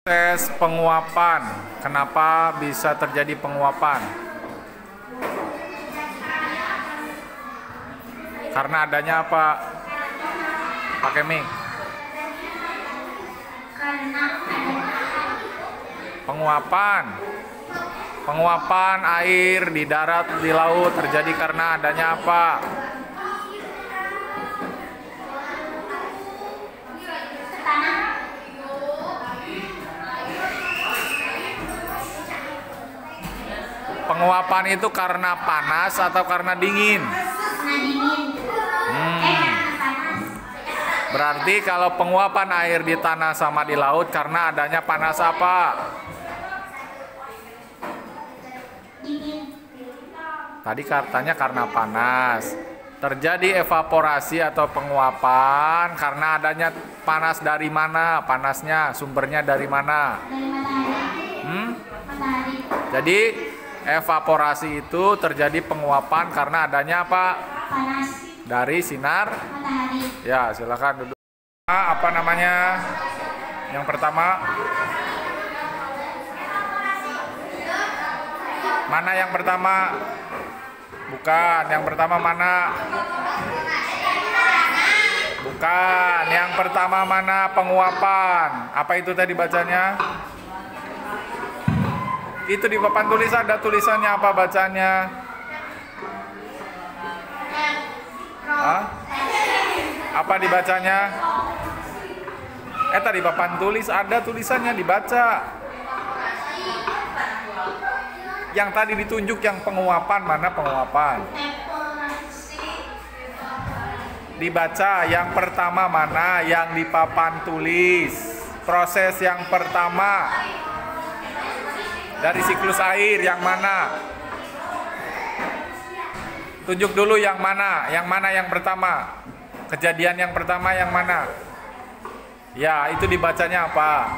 Proses penguapan. Kenapa bisa terjadi penguapan? Karena adanya apa? Pakai mic. Penguapan. Penguapan air di darat, di laut terjadi karena adanya apa? Penguapan itu karena panas atau karena dingin? Berarti kalau penguapan air di tanah sama di laut karena adanya panas apa? Tadi katanya karena panas. Terjadi evaporasi atau penguapan karena adanya panas dari mana? Panasnya, sumbernya dari mana? Jadi evaporasi itu terjadi penguapan karena adanya apa? Panas. Dari sinar Matahari. Ya, silakan duduk. Apa namanya? Yang pertama, mana yang pertama? Bukan, yang pertama mana? Bukan, yang pertama mana? Penguapan. Apa itu tadi bacanya? Itu di papan tulis ada tulisannya, apa bacanya? Hah? Apa dibacanya? Tadi papan tulis ada tulisannya, dibaca. Yang tadi ditunjuk yang penguapan, mana penguapan? Dibaca yang pertama mana yang di papan tulis. Proses yang pertama dari siklus air yang mana? Tunjuk dulu yang mana? Yang mana yang pertama? Kejadian yang pertama yang mana? Ya, itu dibacanya apa?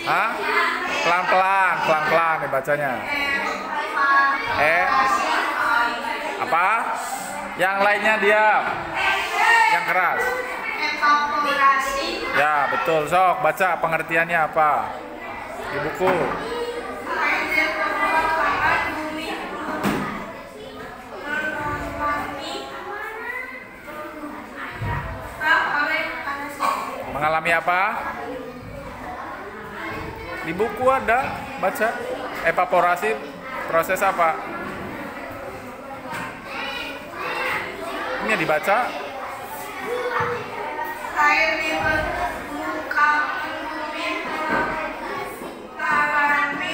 Hah? Pelan-pelan, pelan-pelan dibacanya. Apa? Yang lainnya diam. Yang keras. Evaporasi. Ya, betul. Sok, baca pengertiannya apa? Di buku. Mengalami apa? Di buku ada, baca. Evaporasi proses apa? Ini dibaca. Air di permukaan bumi mengalami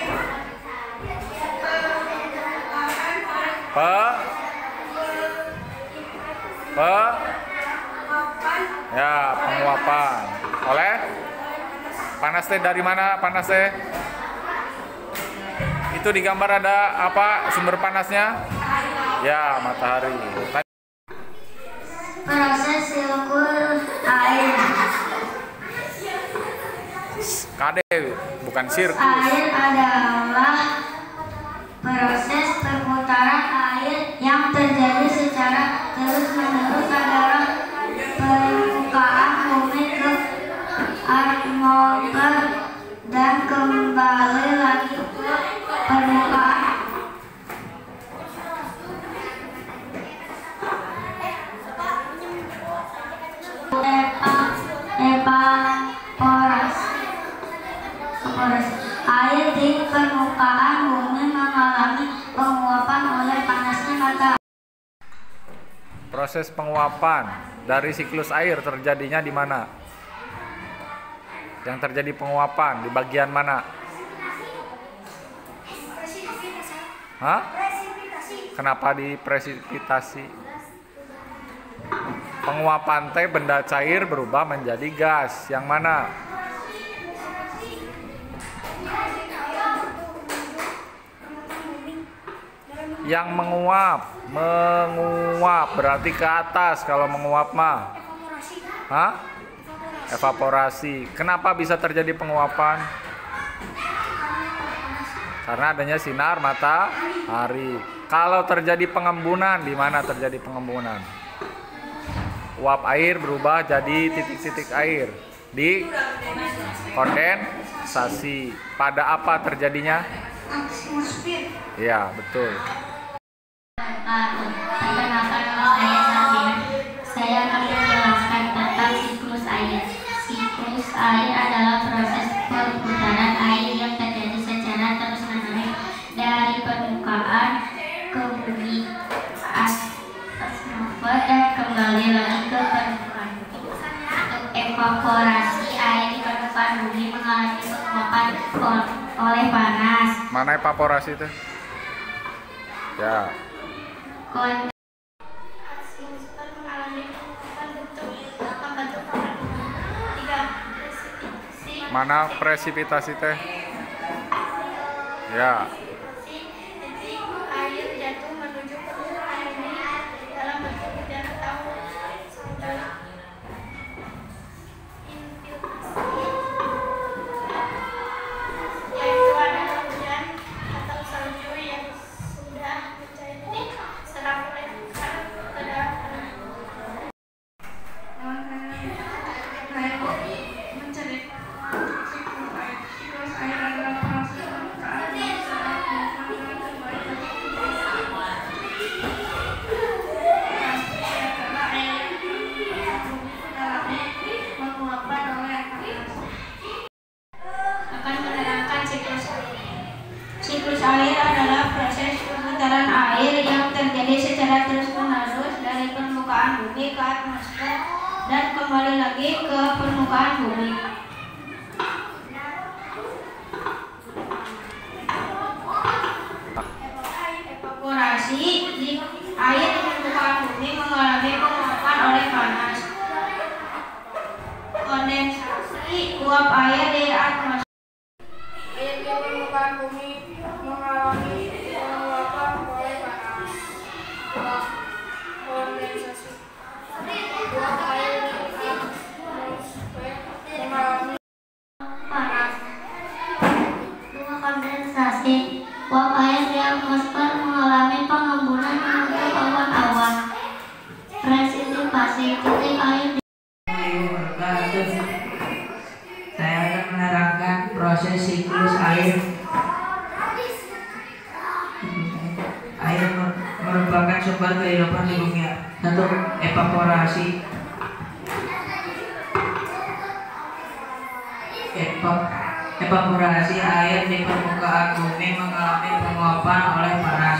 penguapan. Oleh panas teh dari mana? Panas teh itu di gambar ada apa sumber panasnya? Ya, matahari. proses siklus air. Kade, bukan sirkus. Air adalah proses perputaran air yang terjadi secara terus-menerus adalah permukaan bumi ke atmosfer dan kembali lagi ke permukaan. Evaporasi. Air di permukaan bumi mengalami penguapan oleh panasnya matahari. Proses penguapan dari siklus air terjadinya di mana? Yang terjadi penguapan di bagian mana? Hah? Kenapa di presipitasi? Penguapan teh benda cair berubah menjadi gas. Yang mana? Yang menguap. Menguap berarti ke atas kalau menguap mah. Hah? Evaporasi. Kenapa bisa terjadi penguapan? Karena adanya sinar matahari. Kalau terjadi pengembunan, di mana terjadi pengembunan? Uap air berubah jadi titik-titik air. Di kondensasi. Pada apa terjadinya? Atmosfer. Ya, betul. Perkenalkan nama saya Sabina. Saya akan menjelaskan tentang siklus air. Siklus air adalah proses perputaran air yang terjadi secara terus-menerus dari permukaan ke bumi, atmosfer, dan kembali lagi ke permukaan bumi. Untuk evaporasi air di permukaan bumi mengalami penguapan oleh panas. Mana evaporasi itu? Ya. Atmosfer mengalami penguapan membentuk awan. Tiga, presipitasi. Mana presipitasi teh? Ya. Detik air jatuh menuju permukaan bumi dalam bentuk hujan atau salju. Infiltrasi, yaitu adalah hujan atau salju yang sudah mencair serap lempar ke dalam tanah. Saya mencari siklus air. Siklus air adalah proses permukaan yang secara terus-menerus kembali lagi ke permukaan. Karena air mengalami penguapan oleh panas. Akan menerangkan siklus air. Siklus air adalah proses perputaran air yang terjadi secara terus-menerus dari permukaan bumi ke atmosfer dan kembali lagi ke permukaan bumi. Evaporasi di air di permukaan bumi mengalami penguapan oleh panas. Kondensasi uap air di atmosfer. Air di permukaan bumi mengalami penguapan oleh panas. Kondensasi uap air di atmosfer mengalami panas. Dua, kondensasi uap air di atmosfer mengalami pengembunan membentuk awan-awan. Presipitasi titik air di Saya akan menerangkan proses siklus air. Air merupakan sumber kehidupan di bumi. Satu, evaporasi. Evaporasi air di permukaan bumi mengalami penguapan oleh panas.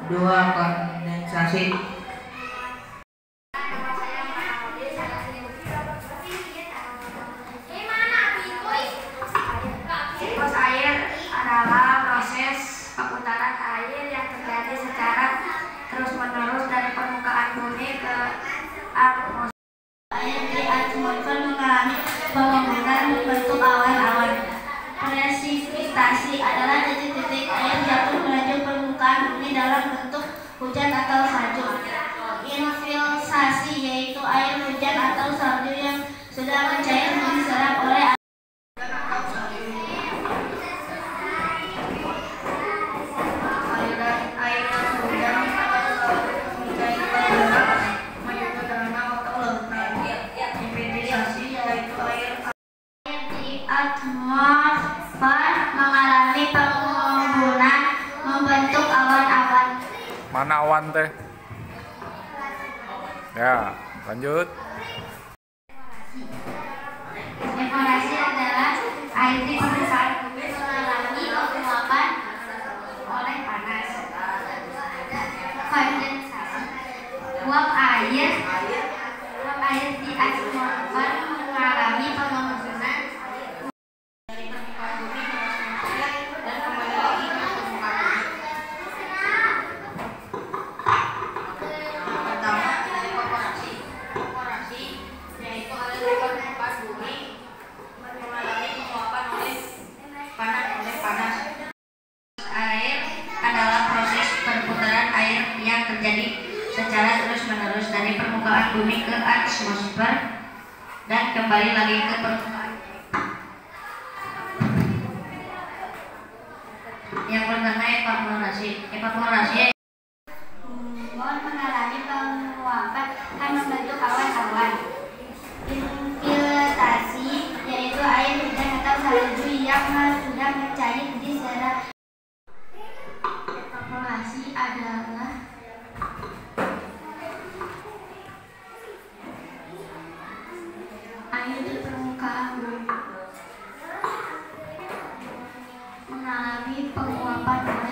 Dua, kondensasi. Siklus air adalah proses perputaran air yang terjadi secara terus-menerus dari permukaan bumi ke atmosfer. Air di atmosfer mengalami pengembunan membentuk awan-awan. Presipitasi adalah titik-titik air jatuh menuju permukaan bumi dalam bentuk hujan atau salju. Infiltrasi yaitu air hujan atau salju yang sudah mencair diserap oleh atmosfer mengalami pengembunan membentuk awan-awan. Mana awan teh? Ya, lanjut. Evaporasi adalah air di permukaan bumi mengalami penguapan oleh panas. Kondensasi uap air di atmosfer mengalami pengembunan dari permukaan bumi ke atmosfer dan kembali lagi ke permukaan bumi. Pertama, evaporasi yaitu air di permukaan bumi mengalami penguapan oleh panas. Air adalah proses perputaran air yang terjadi secara terus-menerus dari permukaan bumi ke atmosfer dan kembali lagi ke permukaan. Yang pertama, evaporasi mengalami penguapan dan membentuk awan-awan. adalah air di permukaan bumi mengalami penguapan